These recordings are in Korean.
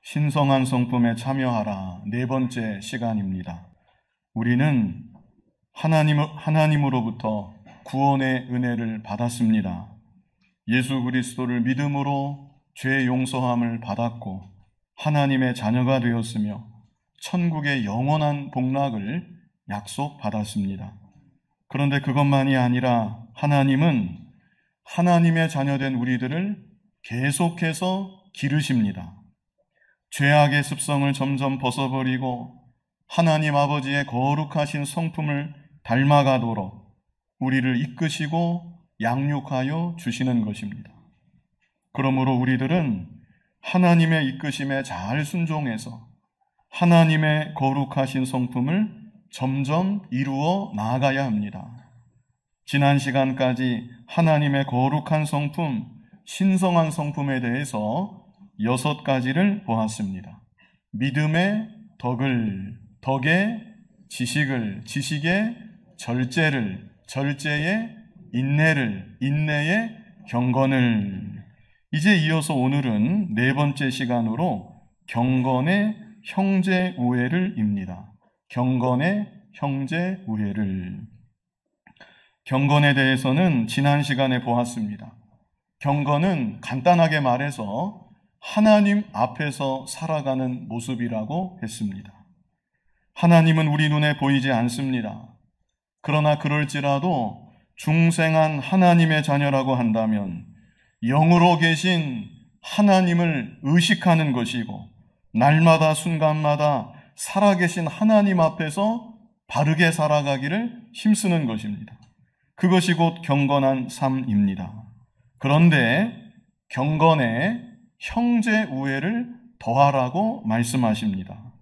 신성한 성품에 참여하라. 네 번째 시간입니다. 우리는 하나님으로부터 구원의 은혜를 받았습니다. 예수 그리스도를 믿음으로 죄 용서함을 받았고 하나님의 자녀가 되었으며 천국의 영원한 복락을 약속받았습니다. 그런데 그것만이 아니라 하나님은 하나님의 자녀된 우리들을 계속해서 기르십니다. 죄악의 습성을 점점 벗어버리고 하나님 아버지의 거룩하신 성품을 닮아가도록 우리를 이끄시고 양육하여 주시는 것입니다. 그러므로 우리들은 하나님의 이끄심에 잘 순종해서 하나님의 거룩하신 성품을 점점 이루어 나아가야 합니다. 지난 시간까지 하나님의 거룩한 성품, 신성한 성품에 대해서 6가지를 보았습니다. 믿음의 덕을, 덕의 지식을, 지식의 절제를, 절제의 인내를, 인내의 경건을. 이제 이어서 오늘은 네 번째 시간으로 경건의 형제 우애를 입니다. 경건의 형제 우애를. 경건에 대해서는 지난 시간에 보았습니다. 경건은 간단하게 말해서 하나님 앞에서 살아가는 모습이라고 했습니다. 하나님은 우리 눈에 보이지 않습니다. 그러나 그럴지라도 중생한 하나님의 자녀라고 한다면 영으로 계신 하나님을 의식하는 것이고 날마다 순간마다 살아계신 하나님 앞에서 바르게 살아가기를 힘쓰는 것입니다. 그것이 곧 경건한 삶입니다. 그런데 경건에 형제 우애를 더하라고 말씀하십니다.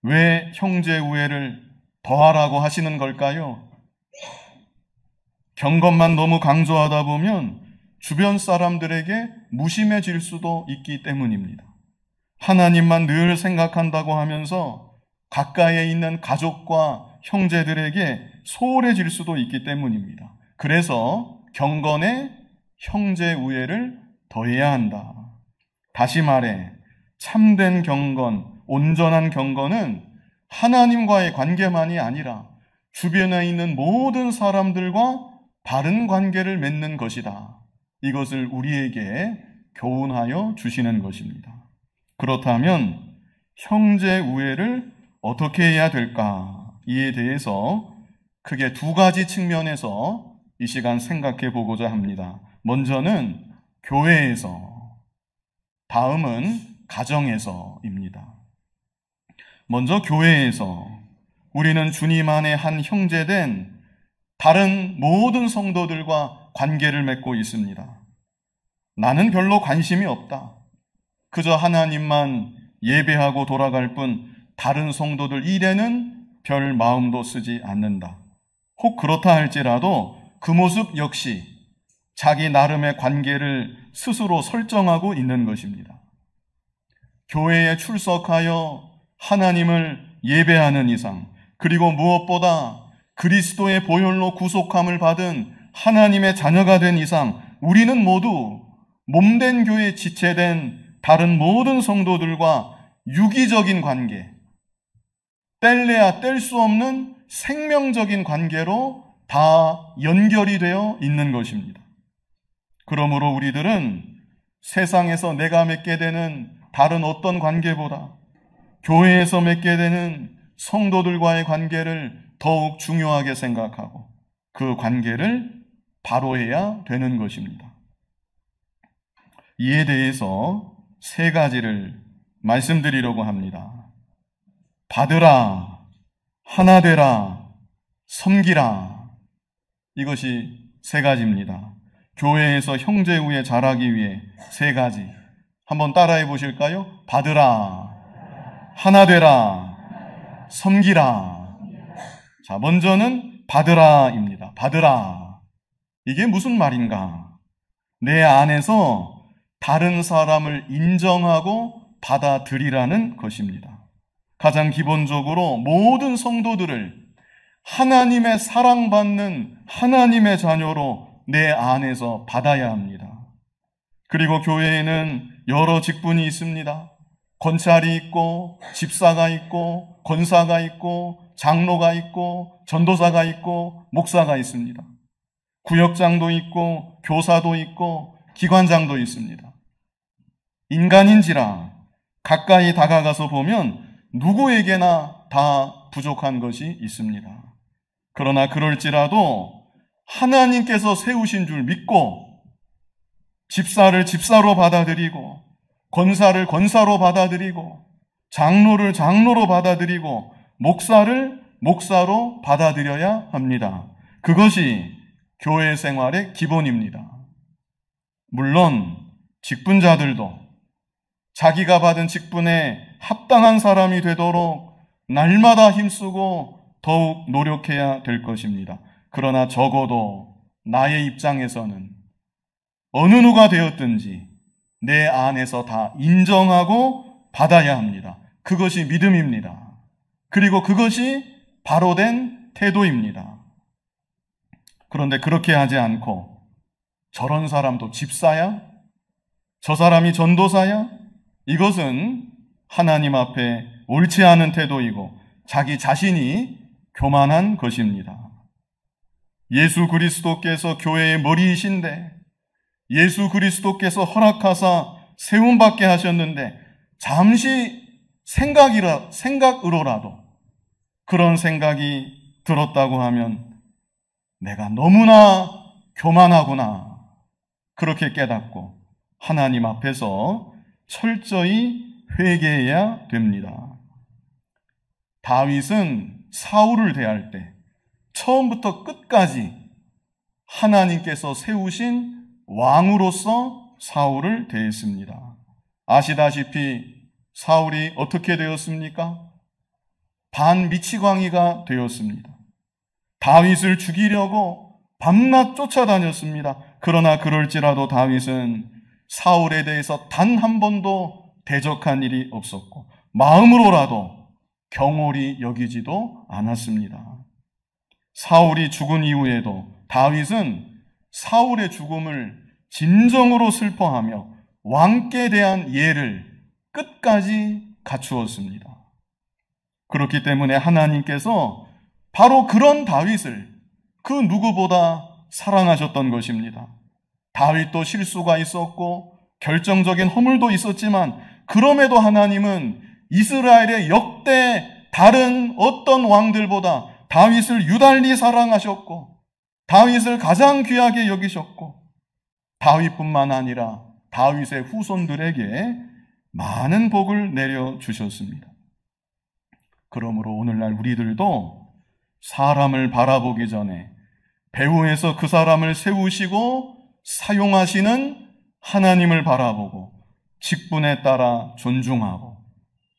왜 형제 우애를 더하라고 하시는 걸까요? 경건만 너무 강조하다 보면 주변 사람들에게 무심해질 수도 있기 때문입니다. 하나님만 늘 생각한다고 하면서 가까이에 있는 가족과 형제들에게 소홀해질 수도 있기 때문입니다. 그래서 경건에 형제 우애를 더해야 한다. 다시 말해 참된 경건, 온전한 경건은 하나님과의 관계만이 아니라 주변에 있는 모든 사람들과 바른 관계를 맺는 것이다. 이것을 우리에게 교훈하여 주시는 것입니다. 그렇다면 형제 우애를 어떻게 해야 될까? 이에 대해서 크게 2가지 측면에서 이 시간 생각해 보고자 합니다. 먼저는 교회에서, 다음은 가정에서입니다. 먼저 교회에서 우리는 주님 안에 한 형제된 다른 모든 성도들과 관계를 맺고 있습니다. 나는 별로 관심이 없다. 그저 하나님만 예배하고 돌아갈 뿐 다른 성도들 일에는 별 마음도 쓰지 않는다. 혹 그렇다 할지라도 그 모습 역시 자기 나름의 관계를 스스로 설정하고 있는 것입니다. 교회에 출석하여 하나님을 예배하는 이상, 그리고 무엇보다 그리스도의 보혈로 구속함을 받은 하나님의 자녀가 된 이상 우리는 모두 몸된 교회 지체된 다른 모든 성도들과 유기적인 관계, 뗄래야 뗄 수 없는 생명적인 관계로 다 연결이 되어 있는 것입니다. 그러므로 우리들은 세상에서 내가 맺게 되는 다른 어떤 관계보다 교회에서 맺게 되는 성도들과의 관계를 더욱 중요하게 생각하고 그 관계를 바로 해야 되는 것입니다. 이에 대해서 3가지를 말씀드리려고 합니다. 받으라, 하나 되라, 섬기라. 이것이 3가지입니다. 교회에서 형제 우애 잘하기 위해 3가지. 한번 따라해 보실까요? 받으라, 하나 되라, 섬기라. 자, 먼저는 받으라입니다. 받으라. 이게 무슨 말인가? 내 안에서 다른 사람을 인정하고 받아들이라는 것입니다. 가장 기본적으로 모든 성도들을 하나님의 사랑받는 하나님의 자녀로 내 안에서 받아야 합니다. 그리고 교회에는 여러 직분이 있습니다. 권찰이 있고, 집사가 있고, 권사가 있고, 장로가 있고, 전도사가 있고, 목사가 있습니다. 구역장도 있고, 교사도 있고, 기관장도 있습니다. 인간인지라 가까이 다가가서 보면 누구에게나 다 부족한 것이 있습니다. 그러나 그럴지라도 하나님께서 세우신 줄 믿고 집사를 집사로 받아들이고 권사를 권사로 받아들이고 장로를 장로로 받아들이고 목사를 목사로 받아들여야 합니다. 그것이 교회 생활의 기본입니다. 물론 직분자들도 자기가 받은 직분에 합당한 사람이 되도록 날마다 힘쓰고 더욱 노력해야 될 것입니다. 그러나 적어도 나의 입장에서는 어느 누가 되었든지 내 안에서 다 인정하고 받아야 합니다. 그것이 믿음입니다. 그리고 그것이 바로 된 태도입니다. 그런데 그렇게 하지 않고 저런 사람도 집사야? 저 사람이 전도사야? 이것은 하나님 앞에 옳지 않은 태도이고 자기 자신이 교만한 것입니다. 예수 그리스도께서 교회의 머리이신데 예수 그리스도께서 허락하사 세움받게 하셨는데 잠시 생각으로라도 그런 생각이 들었다고 하면 내가 너무나 교만하구나 그렇게 깨닫고 하나님 앞에서 철저히 회개해야 됩니다. 다윗은 사울을 대할 때 처음부터 끝까지 하나님께서 세우신 왕으로서 사울을 대했습니다. 아시다시피 사울이 어떻게 되었습니까? 반미치광이가 되었습니다. 다윗을 죽이려고 밤낮 쫓아다녔습니다. 그러나 그럴지라도 다윗은 사울에 대해서 단 한 번도 대적한 일이 없었고 마음으로라도 경홀히 여기지도 않았습니다. 사울이 죽은 이후에도 다윗은 사울의 죽음을 진정으로 슬퍼하며 왕께 대한 예를 끝까지 갖추었습니다. 그렇기 때문에 하나님께서 바로 그런 다윗을 그 누구보다 사랑하셨던 것입니다. 다윗도 실수가 있었고 결정적인 허물도 있었지만 그럼에도 하나님은 이스라엘의 역대 다른 어떤 왕들보다 다윗을 유달리 사랑하셨고 다윗을 가장 귀하게 여기셨고 다윗뿐만 아니라 다윗의 후손들에게 많은 복을 내려주셨습니다. 그러므로 오늘날 우리들도 사람을 바라보기 전에 배후에서 그 사람을 세우시고 사용하시는 하나님을 바라보고 직분에 따라 존중하고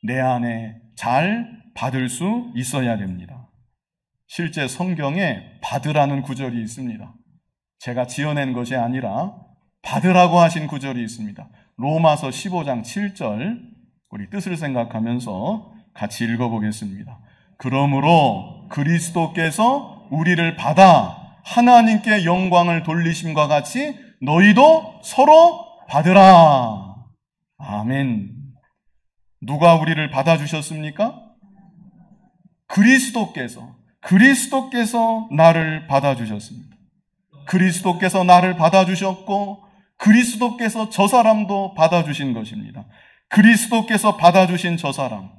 내 안에 잘 받을 수 있어야 됩니다. 실제 성경에 받으라는 구절이 있습니다. 제가 지어낸 것이 아니라 받으라고 하신 구절이 있습니다. 로마서 15장 7절 우리 뜻을 생각하면서 같이 읽어보겠습니다. 그러므로 그리스도께서 우리를 받아 하나님께 영광을 돌리심과 같이 너희도 서로 받으라. 아멘. 누가 우리를 받아주셨습니까? 그리스도께서 나를 받아주셨습니다. 그리스도께서 나를 받아주셨고 그리스도께서 저 사람도 받아주신 것입니다. 그리스도께서 받아주신 저 사람,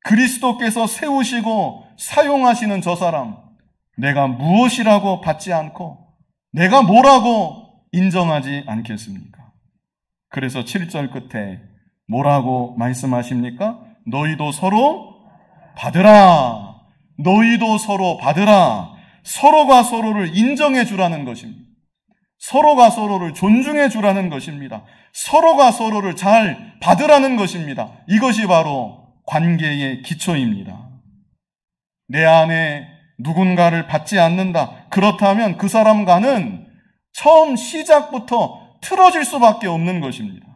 그리스도께서 세우시고 사용하시는 저 사람, 내가 무엇이라고 받지 않고 내가 뭐라고 인정하지 않겠습니까? 그래서 7절 끝에 뭐라고 말씀하십니까? 너희도 서로 받으라. 너희도 서로 받으라. 서로가 서로를 인정해 주라는 것입니다. 서로가 서로를 존중해 주라는 것입니다. 서로가 서로를 잘 받으라는 것입니다. 이것이 바로 관계의 기초입니다. 내 안에 누군가를 받지 않는다. 그렇다면 그 사람과는 처음 시작부터 틀어질 수밖에 없는 것입니다.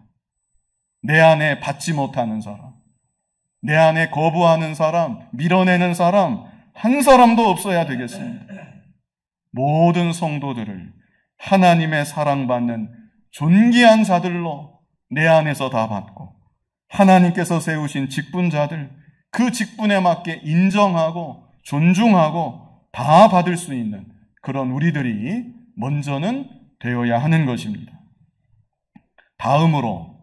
내 안에 받지 못하는 사람, 내 안에 거부하는 사람, 밀어내는 사람 한 사람도 없어야 되겠습니다. 모든 성도들을 하나님의 사랑받는 존귀한 자들로 내 안에서 다 받고 하나님께서 세우신 직분자들, 그 직분에 맞게 인정하고 존중하고 다 받을 수 있는 그런 우리들이 먼저는 되어야 하는 것입니다. 다음으로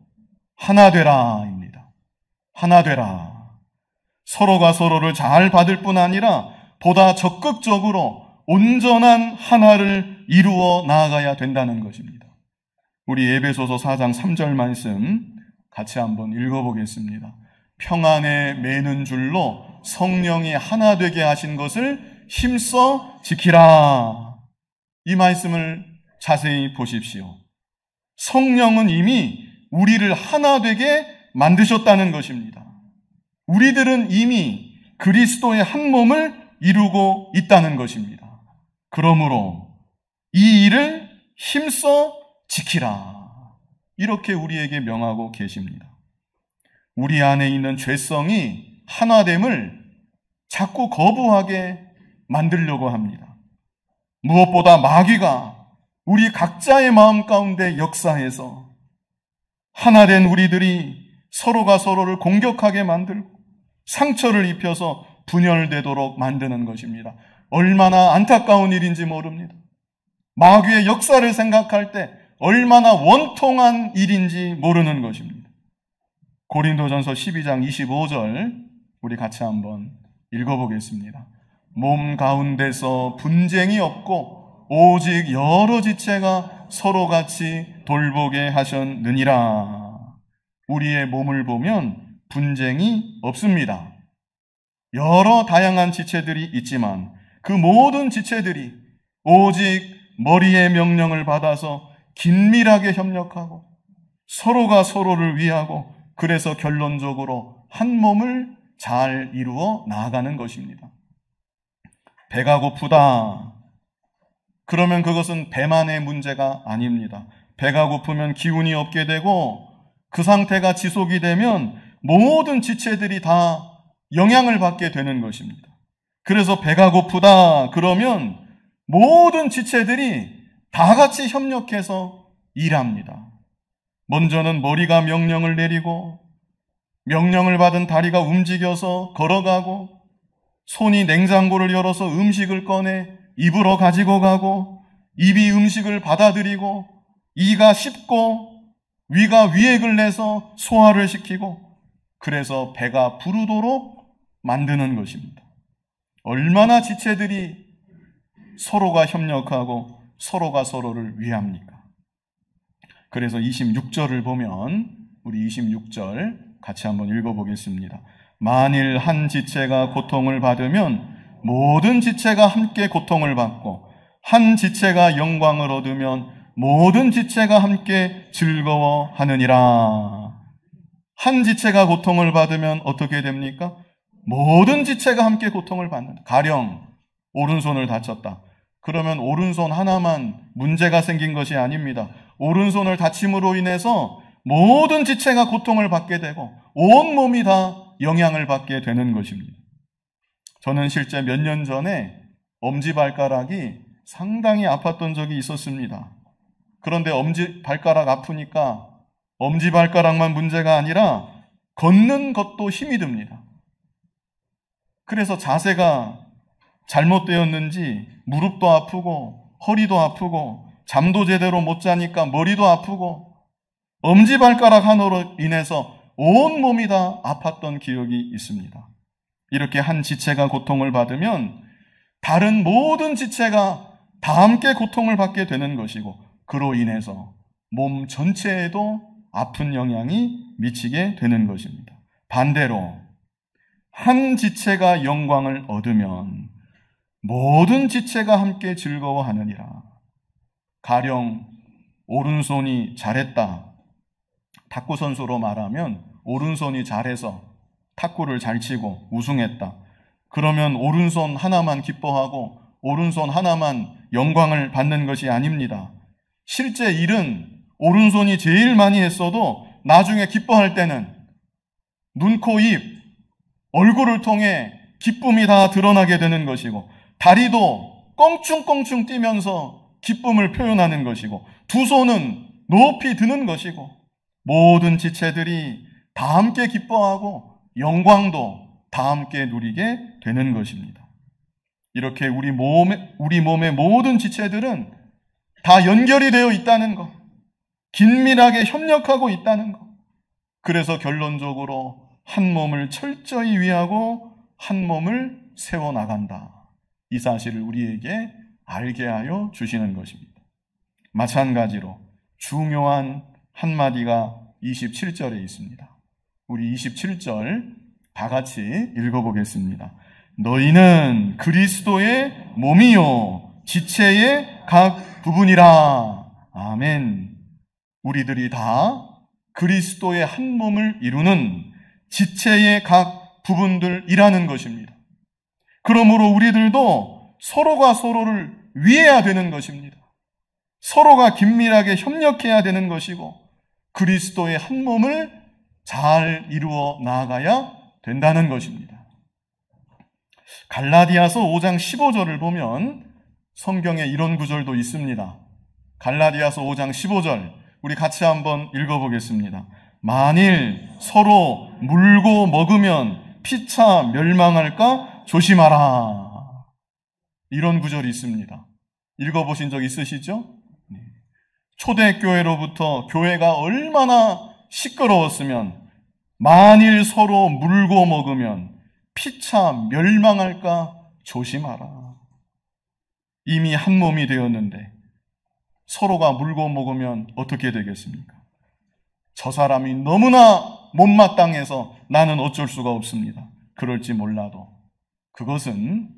하나 되라입니다. 하나 되라. 서로가 서로를 잘 받을 뿐 아니라 보다 적극적으로 온전한 하나를 이루어 나아가야 된다는 것입니다. 우리 에베소서 4장 3절 말씀 같이 한번 읽어보겠습니다. 평안에 매는 줄로 성령이 하나 되게 하신 것을 힘써 지키라. 이 말씀을 자세히 보십시오. 성령은 이미 우리를 하나 되게 만드셨다는 것입니다. 우리들은 이미 그리스도의 한 몸을 이루고 있다는 것입니다. 그러므로 이 일을 힘써 지키라. 이렇게 우리에게 명하고 계십니다. 우리 안에 있는 죄성이 하나됨을 자꾸 거부하게 만들려고 합니다. 무엇보다 마귀가 우리 각자의 마음 가운데 역사해서 하나된 우리들이 서로가 서로를 공격하게 만들고 상처를 입혀서 분열되도록 만드는 것입니다. 얼마나 안타까운 일인지 모릅니다. 마귀의 역사를 생각할 때 얼마나 원통한 일인지 모르는 것입니다. 고린도전서 12장 25절 우리 같이 한번 읽어보겠습니다. 몸 가운데서 분쟁이 없고 오직 여러 지체가 서로 같이 돌보게 하셨느니라. 우리의 몸을 보면 분쟁이 없습니다. 여러 다양한 지체들이 있지만 그 모든 지체들이 오직 머리의 명령을 받아서 긴밀하게 협력하고 서로가 서로를 위하고 그래서 결론적으로 한 몸을 잘 이루어 나아가는 것입니다. 배가 고프다. 그러면 그것은 배만의 문제가 아닙니다. 배가 고프면 기운이 없게 되고 그 상태가 지속이 되면 모든 지체들이 다 영향을 받게 되는 것입니다. 그래서 배가 고프다 그러면 모든 지체들이 다 같이 협력해서 일합니다. 먼저는 머리가 명령을 내리고 명령을 받은 다리가 움직여서 걸어가고 손이 냉장고를 열어서 음식을 꺼내 입으로 가지고 가고 입이 음식을 받아들이고 이가 씹고 위가 위액을 내서 소화를 시키고 그래서 배가 부르도록 만드는 것입니다. 얼마나 지체들이 서로가 협력하고 서로가 서로를 위합니까? 그래서 26절을 보면 우리 26절 같이 한번 읽어보겠습니다. 만일 한 지체가 고통을 받으면 모든 지체가 함께 고통을 받고 한 지체가 영광을 얻으면 모든 지체가 함께 즐거워하느니라. 한 지체가 고통을 받으면 어떻게 됩니까? 모든 지체가 함께 고통을 받는다. 가령 오른손을 다쳤다. 그러면 오른손 하나만 문제가 생긴 것이 아닙니다. 오른손을 다침으로 인해서 모든 지체가 고통을 받게 되고 온 몸이 다 영향을 받게 되는 것입니다. 저는 실제 몇 년 전에 엄지발가락이 상당히 아팠던 적이 있었습니다. 그런데 엄지발가락 아프니까 엄지발가락만 문제가 아니라 걷는 것도 힘이 듭니다. 그래서 자세가 잘못되었는지 무릎도 아프고 허리도 아프고 잠도 제대로 못 자니까 머리도 아프고 엄지발가락 하나로 인해서 온 몸이 다 아팠던 기억이 있습니다. 이렇게 한 지체가 고통을 받으면 다른 모든 지체가 다 함께 고통을 받게 되는 것이고 그로 인해서 몸 전체에도 아픈 영향이 미치게 되는 것입니다. 반대로 한 지체가 영광을 얻으면 모든 지체가 함께 즐거워하느니라. 가령 오른손이 잘했다. 탁구 선수로 말하면 오른손이 잘해서 탁구를 잘 치고 우승했다. 그러면 오른손 하나만 기뻐하고 오른손 하나만 영광을 받는 것이 아닙니다. 실제 일은 오른손이 제일 많이 했어도 나중에 기뻐할 때는 눈, 코, 입, 얼굴을 통해 기쁨이 다 드러나게 되는 것이고 다리도 껑충껑충 뛰면서 기쁨을 표현하는 것이고 두 손은 높이 드는 것이고 모든 지체들이 다 함께 기뻐하고 영광도 다 함께 누리게 되는 것입니다. 이렇게 우리 몸의 모든 지체들은 다 연결이 되어 있다는 것, 긴밀하게 협력하고 있다는 것. 그래서 결론적으로 한 몸을 철저히 위하고 한 몸을 세워나간다. 이 사실을 우리에게 알게 하여 주시는 것입니다. 마찬가지로 중요한 한마디가 27절에 있습니다. 우리 27절 다 같이 읽어보겠습니다. 너희는 그리스도의 몸이요 지체의 각 부분이라. 아멘. 우리들이 다 그리스도의 한 몸을 이루는 지체의 각 부분들이라는 것입니다. 그러므로 우리들도 서로가 서로를 위해야 되는 것입니다. 서로가 긴밀하게 협력해야 되는 것이고 그리스도의 한 몸을 잘 이루어 나아가야 된다는 것입니다. 갈라디아서 5장 15절을 보면 성경에 이런 구절도 있습니다. 갈라디아서 5장 15절 우리 같이 한번 읽어보겠습니다. 만일 서로 물고 먹으면 피차 멸망할까 조심하라. 이런 구절이 있습니다. 읽어보신 적 있으시죠? 초대교회로부터 교회가 얼마나 시끄러웠으면 만일 서로 물고 먹으면 피차 멸망할까 조심하라. 이미 한 몸이 되었는데 서로가 물고 먹으면 어떻게 되겠습니까? 저 사람이 너무나 못마땅해서 나는 어쩔 수가 없습니다. 그럴지 몰라도 그것은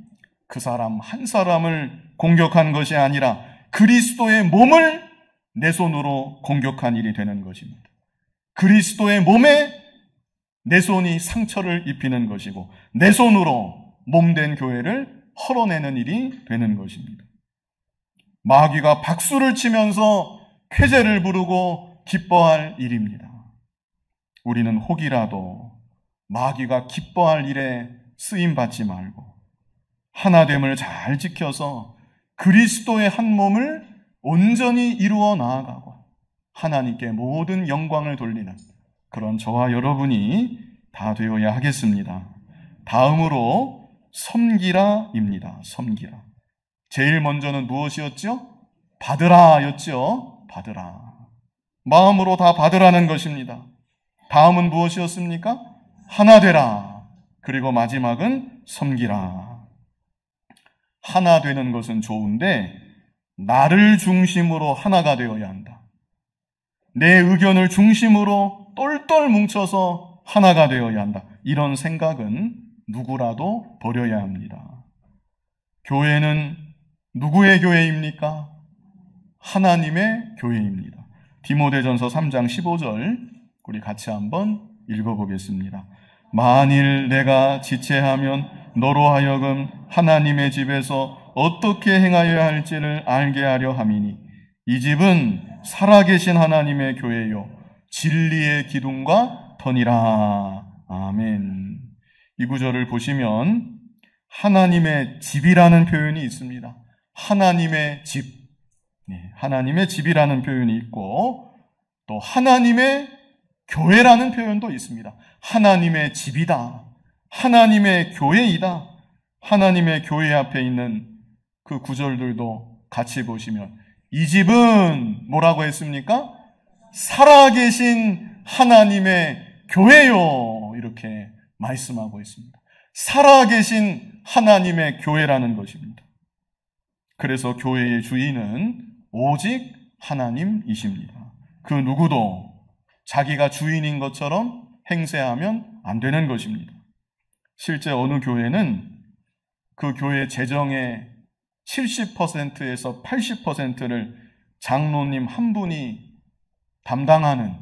그 사람 한 사람을 공격한 것이 아니라 그리스도의 몸을 내 손으로 공격한 일이 되는 것입니다. 그리스도의 몸에 내 손이 상처를 입히는 것이고 내 손으로 몸된 교회를 헐어내는 일이 되는 것입니다. 마귀가 박수를 치면서 쾌재를 부르고 기뻐할 일입니다. 우리는 혹이라도 마귀가 기뻐할 일에 쓰임받지 말고 하나됨을 잘 지켜서 그리스도의 한 몸을 온전히 이루어 나아가고 하나님께 모든 영광을 돌리는 그런 저와 여러분이 다 되어야 하겠습니다. 다음으로 섬기라입니다. 섬기라. 제일 먼저는 무엇이었죠? 받으라였죠. 받으라. 마음으로 다 받으라는 것입니다. 다음은 무엇이었습니까? 하나 되라. 그리고 마지막은 섬기라. 하나 되는 것은 좋은데 나를 중심으로 하나가 되어야 한다. 내 의견을 중심으로 똘똘 뭉쳐서 하나가 되어야 한다. 이런 생각은 누구라도 버려야 합니다. 교회는 누구의 교회입니까? 하나님의 교회입니다. 디모데전서 3장 15절 우리 같이 한번 읽어보겠습니다. 만일 내가 지체하면 너로 하여금 하나님의 집에서 어떻게 행하여야 할지를 알게 하려 함이니 이 집은 살아계신 하나님의 교회요 진리의 기둥과 터니라. 아멘. 이 구절을 보시면 하나님의 집이라는 표현이 있습니다. 하나님의 집, 하나님의 집이라는 표현이 있고 또 하나님의 교회라는 표현도 있습니다. 하나님의 집이다. 하나님의 교회이다. 하나님의 교회 앞에 있는 그 구절들도 같이 보시면 이 집은 뭐라고 했습니까? 살아계신 하나님의 교회요. 이렇게 말씀하고 있습니다. 살아계신 하나님의 교회라는 것입니다. 그래서 교회의 주인은 오직 하나님이십니다. 그 누구도 자기가 주인인 것처럼 행세하면 안 되는 것입니다. 실제 어느 교회는 그 교회 재정의 70%에서 80%를 장로님 한 분이 담당하는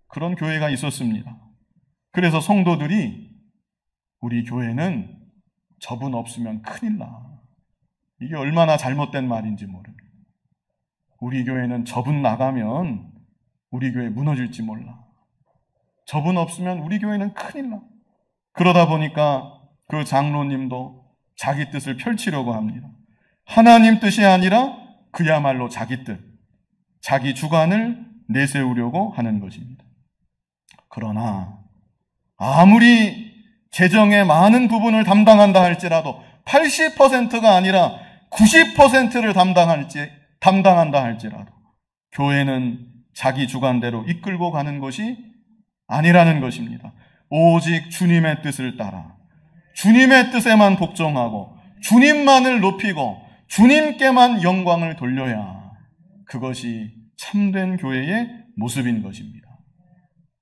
그런 교회가 있었습니다. 그래서 성도들이 우리 교회는 저분 없으면 큰일 나. 이게 얼마나 잘못된 말인지 모릅니다. 우리 교회는 저분 나가면 우리 교회 무너질지 몰라. 저분 없으면 우리 교회는 큰일 나. 그러다 보니까 그 장로님도 자기 뜻을 펼치려고 합니다. 하나님 뜻이 아니라 그야말로 자기 뜻, 자기 주관을 내세우려고 하는 것입니다. 그러나 아무리 재정의 많은 부분을 담당한다 할지라도 80%가 아니라 90%를 담당한다 할지라도 교회는 자기 주관대로 이끌고 가는 것이 아니라는 것입니다. 오직 주님의 뜻을 따라 주님의 뜻에만 복종하고 주님만을 높이고 주님께만 영광을 돌려야 그것이 참된 교회의 모습인 것입니다.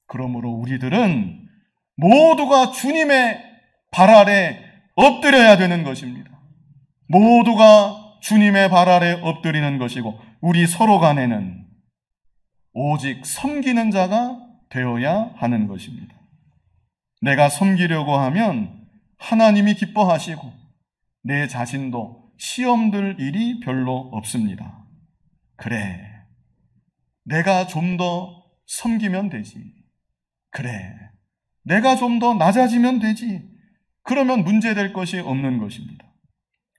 그러므로 우리들은 모두가 주님의 발 아래 엎드려야 되는 것입니다. 모두가 주님의 발 아래 엎드리는 것이고 우리 서로 간에는 오직 섬기는 자가 되어야 하는 것입니다. 내가 섬기려고 하면 하나님이 기뻐하시고 내 자신도 시험 들 일이 별로 없습니다. 그래, 내가 좀 더 섬기면 되지. 그래, 내가 좀 더 낮아지면 되지. 그러면 문제될 것이 없는 것입니다.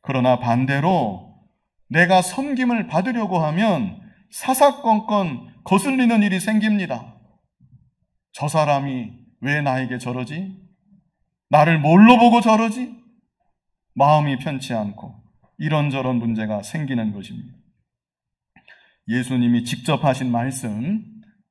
그러나 반대로 내가 섬김을 받으려고 하면 사사건건 거슬리는 일이 생깁니다. 저 사람이 왜 나에게 저러지? 나를 뭘로 보고 저러지? 마음이 편치 않고 이런저런 문제가 생기는 것입니다. 예수님이 직접 하신 말씀,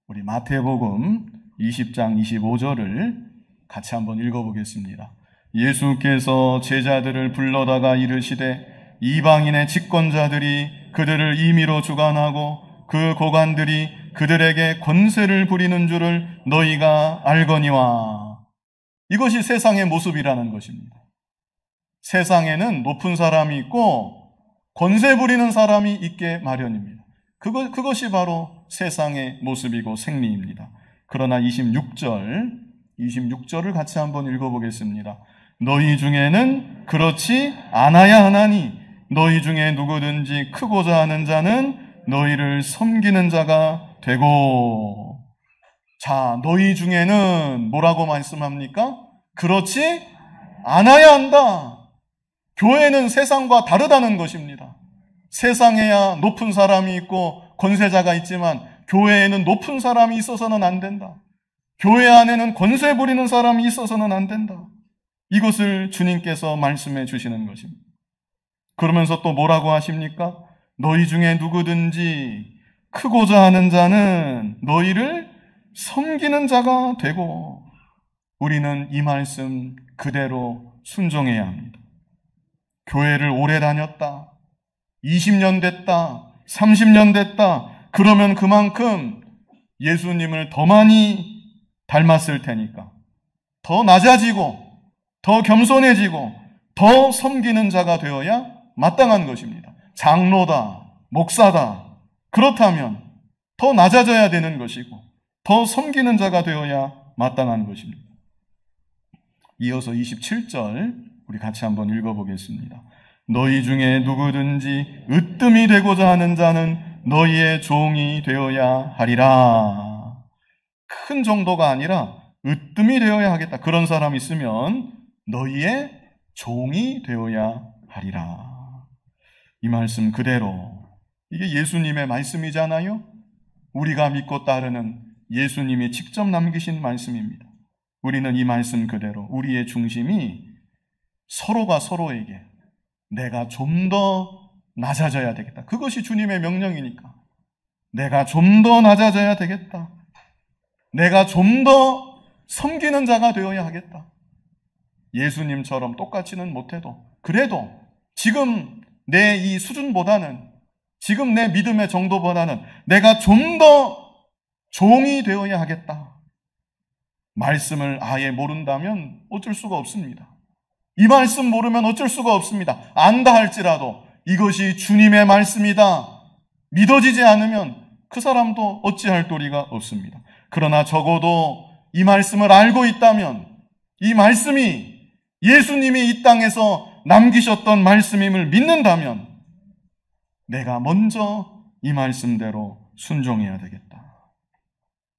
우리 마태복음 20장 25절을 같이 한번 읽어보겠습니다. 예수께서 제자들을 불러다가 이르시되 이방인의 집권자들이 그들을 임의로 주관하고 그 고관들이 그들에게 권세를 부리는 줄을 너희가 알거니와. 이것이 세상의 모습이라는 것입니다. 세상에는 높은 사람이 있고 권세 부리는 사람이 있게 마련입니다. 그것이 바로 세상의 모습이고 생리입니다. 그러나 26절을 같이 한번 읽어보겠습니다. 너희 중에는 그렇지 않아야 하나니 너희 중에 누구든지 크고자 하는 자는 너희를 섬기는 자가 되고. 자, 너희 중에는 뭐라고 말씀합니까? 그렇지 않아야 한다. 교회는 세상과 다르다는 것입니다. 세상에야 높은 사람이 있고 권세자가 있지만 교회에는 높은 사람이 있어서는 안 된다. 교회 안에는 권세 부리는 사람이 있어서는 안 된다. 이것을 주님께서 말씀해 주시는 것입니다. 그러면서 또 뭐라고 하십니까? 너희 중에 누구든지 크고자 하는 자는 너희를 섬기는 자가 되고. 우리는 이 말씀 그대로 순종해야 합니다. 교회를 오래 다녔다, 20년 됐다, 30년 됐다, 그러면 그만큼 예수님을 더 많이 닮았을 테니까 더 낮아지고 더 겸손해지고 더 섬기는 자가 되어야 마땅한 것입니다. 장로다, 목사다, 그렇다면 더 낮아져야 되는 것이고 더 섬기는 자가 되어야 마땅한 것입니다. 이어서 27절 우리 같이 한번 읽어보겠습니다. 너희 중에 누구든지 으뜸이 되고자 하는 자는 너희의 종이 되어야 하리라. 큰 정도가 아니라 으뜸이 되어야 하겠다. 그런 사람 있으면 너희의 종이 되어야 하리라. 이 말씀 그대로, 이게 예수님의 말씀이잖아요. 우리가 믿고 따르는 예수님이 직접 남기신 말씀입니다. 우리는 이 말씀 그대로 우리의 중심이 서로가 서로에게 내가 좀 더 낮아져야 되겠다. 그것이 주님의 명령이니까. 내가 좀 더 낮아져야 되겠다. 내가 좀 더 섬기는 자가 되어야 하겠다. 예수님처럼 똑같이는 못해도 그래도 지금 내 이 수준보다는, 지금 내 믿음의 정도보다는 내가 좀 더 종이 되어야 하겠다. 말씀을 아예 모른다면 어쩔 수가 없습니다. 이 말씀 모르면 어쩔 수가 없습니다. 안다 할지라도 이것이 주님의 말씀이다 믿어지지 않으면 그 사람도 어찌할 도리가 없습니다. 그러나 적어도 이 말씀을 알고 있다면, 이 말씀이 예수님이 이 땅에서 남기셨던 말씀임을 믿는다면 내가 먼저 이 말씀대로 순종해야 되겠다.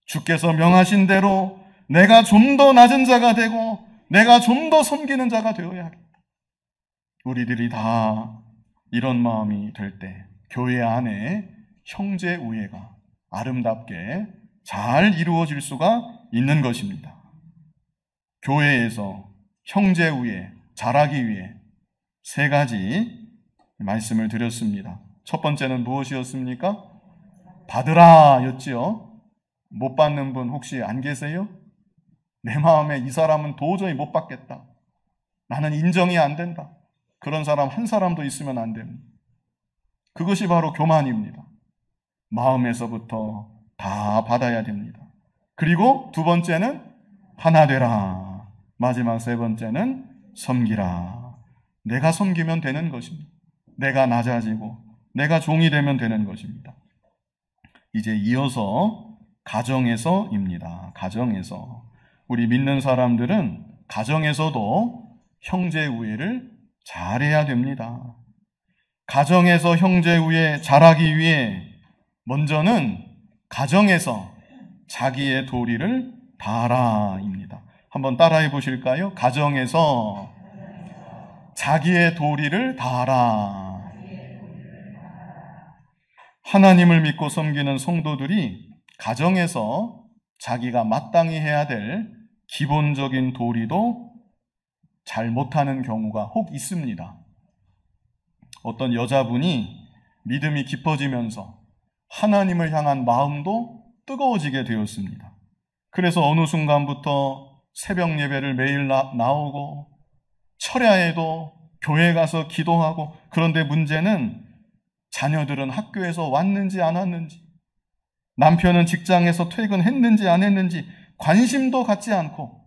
주께서 명하신 대로 내가 좀 더 낮은 자가 되고 내가 좀 더 섬기는 자가 되어야 하겠다. 우리들이 다 이런 마음이 될 때 교회 안에 형제 우애가 아름답게 잘 이루어질 수가 있는 것입니다. 교회에서 형제 위에 자라기 위해 세 가지 말씀을 드렸습니다. 첫 번째는 무엇이었습니까? 받으라 였지요. 못 받는 분 혹시 안 계세요? 내 마음에 이 사람은 도저히 못 받겠다. 나는 인정이 안 된다. 그런 사람 한 사람도 있으면 안 됩니다. 그것이 바로 교만입니다. 마음에서부터 다 받아야 됩니다. 그리고 두 번째는 하나 되라. 마지막 세 번째는 섬기라. 내가 섬기면 되는 것입니다. 내가 낮아지고 내가 종이 되면 되는 것입니다. 이제 이어서 가정에서입니다. 가정에서. 우리 믿는 사람들은 가정에서도 형제 우애를 잘해야 됩니다. 가정에서 형제 우애 잘하기 위해 먼저는 가정에서 자기의 도리를 다하라입니다. 한번 따라해 보실까요? 가정에서 자기의 도리를 다하라. 하나님을 믿고 섬기는 성도들이 가정에서 자기가 마땅히 해야 될 기본적인 도리도 잘 못하는 경우가 혹 있습니다. 어떤 여자분이 믿음이 깊어지면서 하나님을 향한 마음도 뜨거워지게 되었습니다. 그래서 어느 순간부터 새벽 예배를 매일 나오고 철야에도 교회 가서 기도하고, 그런데 문제는 자녀들은 학교에서 왔는지 안 왔는지, 남편은 직장에서 퇴근했는지 안 했는지 관심도 갖지 않고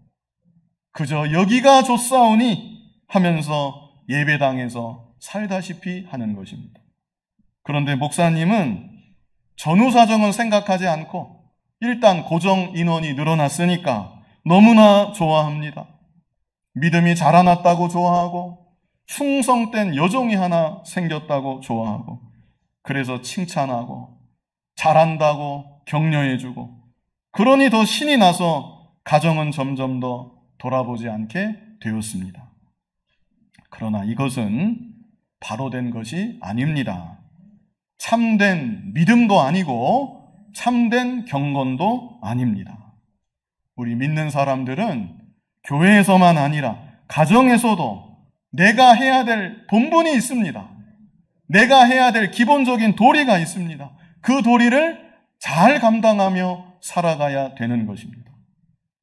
그저 여기가 좋사오니 하면서 예배당에서 살다시피 하는 것입니다. 그런데 목사님은 전후 사정은 생각하지 않고 일단 고정 인원이 늘어났으니까 너무나 좋아합니다. 믿음이 자라났다고 좋아하고 충성된 여종이 하나 생겼다고 좋아하고, 그래서 칭찬하고 잘한다고 격려해주고, 그러니 더 신이 나서 가정은 점점 더 돌아보지 않게 되었습니다. 그러나 이것은 바로 된 것이 아닙니다. 참된 믿음도 아니고 참된 경건도 아닙니다. 우리 믿는 사람들은 교회에서만 아니라 가정에서도 내가 해야 될 본분이 있습니다. 내가 해야 될 기본적인 도리가 있습니다. 그 도리를 잘 감당하며 살아가야 되는 것입니다.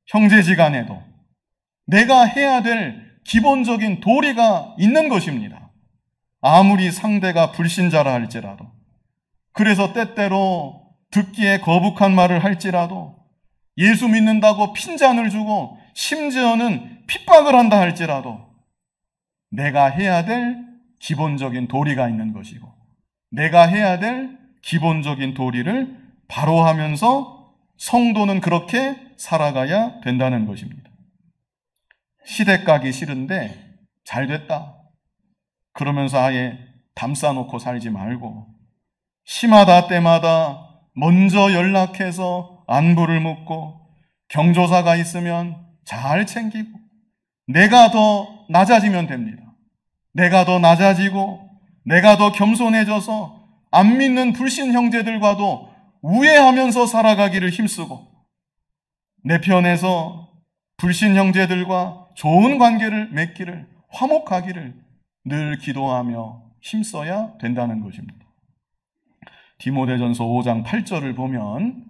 형제지간에도 내가 해야 될 기본적인 도리가 있는 것입니다. 아무리 상대가 불신자라 할지라도, 그래서 때때로 듣기에 거북한 말을 할지라도, 예수 믿는다고 핀잔을 주고 심지어는 핍박을 한다 할지라도 내가 해야 될 기본적인 도리가 있는 것이고, 내가 해야 될 기본적인 도리를 바로 하면서 성도는 그렇게 살아가야 된다는 것입니다. 시댁 가기 싫은데 잘 됐다 그러면서 아예 담싸놓고 살지 말고, 심하다 때마다 먼저 연락해서 안부를 묻고, 경조사가 있으면 잘 챙기고, 내가 더 낮아지면 됩니다. 내가 더 낮아지고 내가 더 겸손해져서 안 믿는 불신 형제들과도 우애하면서 살아가기를 힘쓰고, 내 편에서 불신 형제들과 좋은 관계를 맺기를, 화목하기를 늘 기도하며 힘써야 된다는 것입니다. 디모데전서 5장 8절을 보면,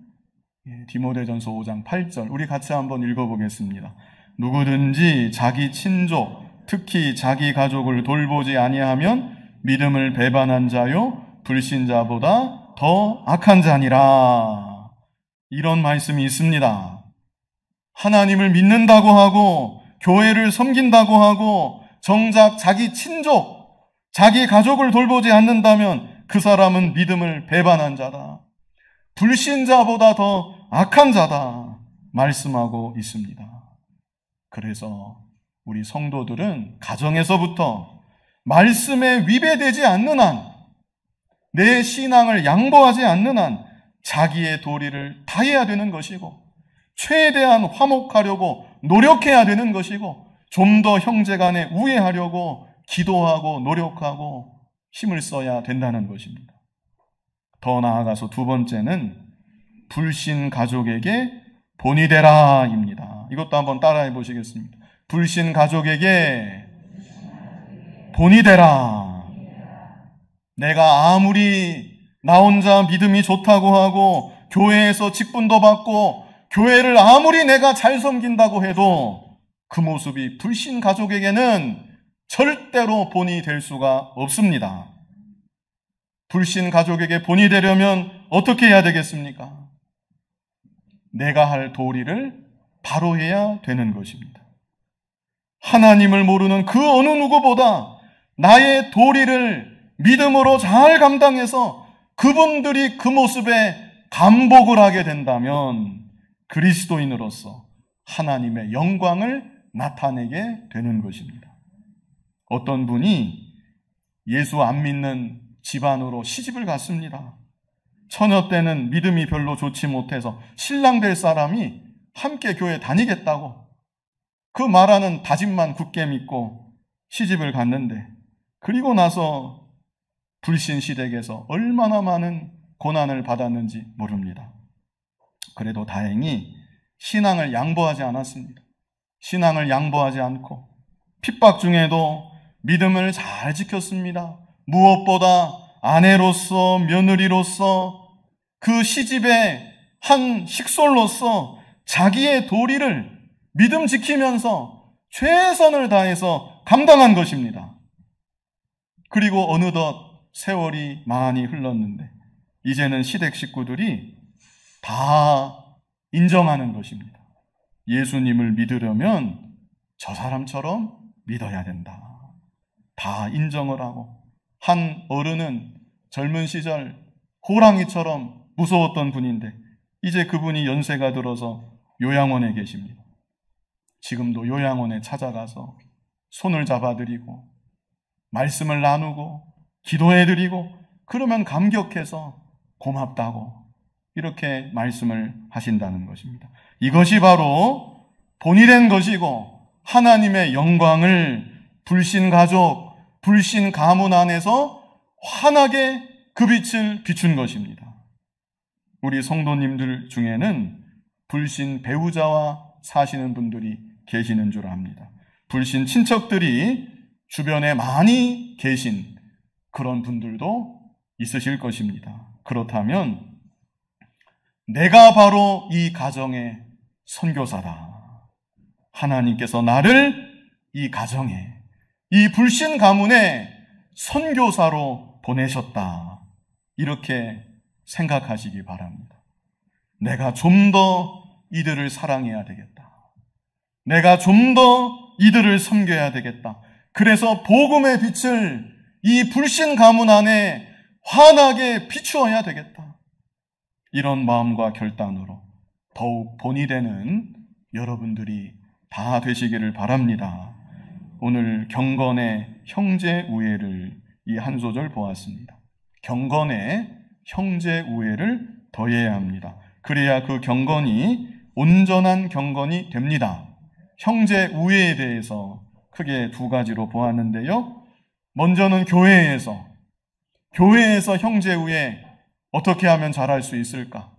디모데전서 5장 8절 우리 같이 한번 읽어보겠습니다. 누구든지 자기 친족, 특히 자기 가족을 돌보지 아니하면 믿음을 배반한 자요 불신자보다 더 악한 자니라. 이런 말씀이 있습니다. 하나님을 믿는다고 하고 교회를 섬긴다고 하고 정작 자기 친족, 자기 가족을 돌보지 않는다면 그 사람은 믿음을 배반한 자다, 불신자보다 더 악한 자다 말씀하고 있습니다. 그래서 우리 성도들은 가정에서부터 말씀에 위배되지 않는 한, 내 신앙을 양보하지 않는 한 자기의 도리를 다해야 되는 것이고, 최대한 화목하려고 노력해야 되는 것이고, 좀 더 형제간에 우애하려고 기도하고 노력하고 힘을 써야 된다는 것입니다. 더 나아가서 두 번째는 불신 가족에게 본이 되라입니다. 이것도 한번 따라해 보시겠습니다. 불신 가족에게 본이 되라. 내가 아무리 나 혼자 믿음이 좋다고 하고 교회에서 직분도 받고 교회를 아무리 내가 잘 섬긴다고 해도 그 모습이 불신 가족에게는 절대로 본이 될 수가 없습니다. 불신 가족에게 본이 되려면 어떻게 해야 되겠습니까? 내가 할 도리를 바로 해야 되는 것입니다. 하나님을 모르는 그 어느 누구보다 나의 도리를 믿음으로 잘 감당해서 그분들이 그 모습에 감복을 하게 된다면 그리스도인으로서 하나님의 영광을 나타내게 되는 것입니다. 어떤 분이 예수 안 믿는 집안으로 시집을 갔습니다. 처녀 때는 믿음이 별로 좋지 못해서 신랑 될 사람이 함께 교회 다니겠다고 그 말하는 다짐만 굳게 믿고 시집을 갔는데, 그리고 나서 불신 시댁에서 얼마나 많은 고난을 받았는지 모릅니다. 그래도 다행히 신앙을 양보하지 않았습니다. 신앙을 양보하지 않고 핍박 중에도 믿음을 잘 지켰습니다. 무엇보다 아내로서, 며느리로서, 그 시집의 한 식솔로서 자기의 도리를 믿음 지키면서 최선을 다해서 감당한 것입니다. 그리고 어느덧 세월이 많이 흘렀는데 이제는 시댁 식구들이 다 인정하는 것입니다. 예수님을 믿으려면 저 사람처럼 믿어야 된다. 다 인정을 하고, 한 어른은 젊은 시절 호랑이처럼 무서웠던 분인데 이제 그분이 연세가 들어서 요양원에 계십니다. 지금도 요양원에 찾아가서 손을 잡아드리고 말씀을 나누고 기도해드리고 그러면 감격해서 고맙다고 이렇게 말씀을 하신다는 것입니다. 이것이 바로 본이 된 것이고 하나님의 영광을 불신 가족, 불신 가문 안에서 환하게 그 빛을 비춘 것입니다. 우리 성도님들 중에는 불신 배우자와 사시는 분들이 계시는 줄 압니다. 불신 친척들이 주변에 많이 계신 그런 분들도 있으실 것입니다. 그렇다면 내가 바로 이 가정의 선교사다. 하나님께서 나를 이 가정에, 이 불신 가문의 선교사로 보내셨다. 이렇게 생각하시기 바랍니다. 내가 좀 더 이들을 사랑해야 되겠다. 내가 좀 더 이들을 섬겨야 되겠다. 그래서 복음의 빛을 이 불신 가문 안에 환하게 비추어야 되겠다. 이런 마음과 결단으로 더욱 본이 되는 여러분들이 다 되시기를 바랍니다. 오늘 경건의 형제 우애를 이 한 소절 보았습니다. 경건의 형제 우애를 더해야 합니다. 그래야 그 경건이 온전한 경건이 됩니다. 형제 우애에 대해서 크게 두 가지로 보았는데요. 먼저는 교회에서 형제 우애 어떻게 하면 잘할 수 있을까?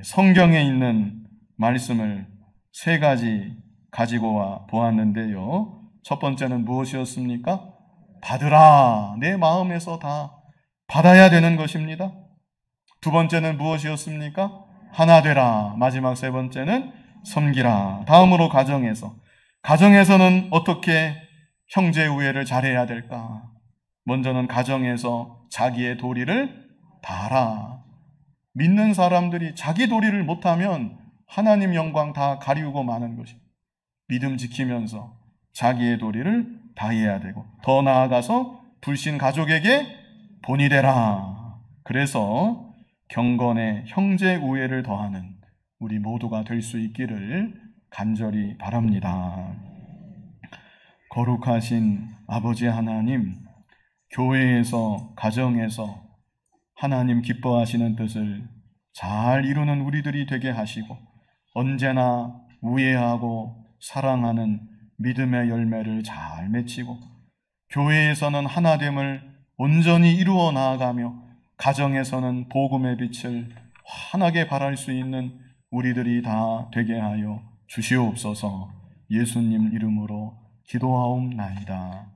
성경에 있는 말씀을 세 가지 가지고 와 보았는데요. 첫 번째는 무엇이었습니까? 받으라. 내 마음에서 다 받아야 되는 것입니다. 두 번째는 무엇이었습니까? 하나 되라. 마지막 세 번째는 섬기라. 다음으로 가정에서는 어떻게 형제 우애를 잘해야 될까? 먼저는 가정에서 자기의 도리를 다하라. 믿는 사람들이 자기 도리를 못하면 하나님 영광 다 가리우고 마는 것입니다. 믿음 지키면서 자기의 도리를 다해야 되고, 더 나아가서 불신 가족에게 본이 되라. 그래서 경건의 형제 우애를 더하는 우리 모두가 될 수 있기를 간절히 바랍니다. 거룩하신 아버지 하나님, 교회에서, 가정에서 하나님 기뻐하시는 뜻을 잘 이루는 우리들이 되게 하시고, 언제나 우애하고 사랑하는 믿음의 열매를 잘 맺히고, 교회에서는 하나됨을 온전히 이루어 나아가며, 가정에서는 복음의 빛을 환하게 발할 수 있는 우리들이 다 되게 하여 주시옵소서. 예수님 이름으로 기도하옵나이다.